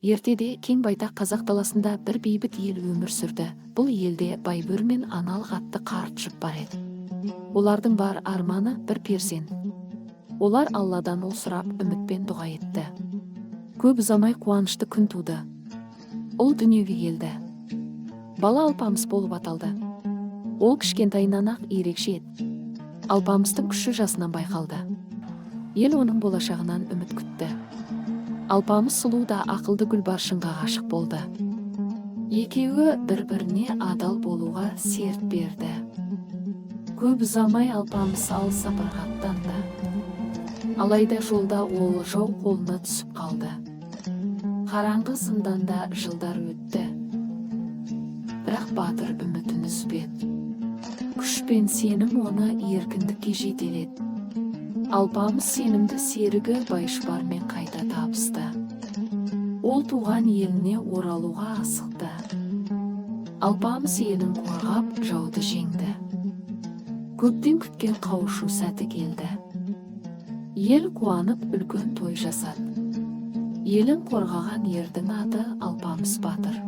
Ертеде кең байтақ қазақ даласында бір бейбіт ел өмір сүрді. Бұл елде Байбөр мен Аналық атты қарт жұп бар еді. Олардың бар арманы бір перзент. Олар Алладан ұл сұрап үмітпен дұға етті. Көп ұзамай қуанышты күн туды. Ұл дүниеге келді. Бала Алпамыс болып аталды. Ол кішкентайынан ақ ерекше еді. Алпамыстың күші жасынан байқалды. Ел оның болашағынан үміт күтті. Алпамыс сұлу да ақылды Гүлбаршынға ғашық болды. Екеуі бір-біріне адал болуға серт берді. Көп ұзамай Алпамыс алыс сапарға аттанды. Алайда жолда ол жау қолына түсіп қалды. Қараңғы зынданда жылдар өтті. Бірақ батыр үмітін үзбеді. Күш пен сенім оны еркіндікке жетеледі. Алпамыс сенімді серігі Байшұбармен қайта табысты. Ол туған еліне оралуға асықты. Алпамыс елін қорғап жауды жеңді. Көптен күткен қауышу сәті келді. Ел қуанып үлкен той жасады. Елін қорғаған ердің аты Алпамыс батыр.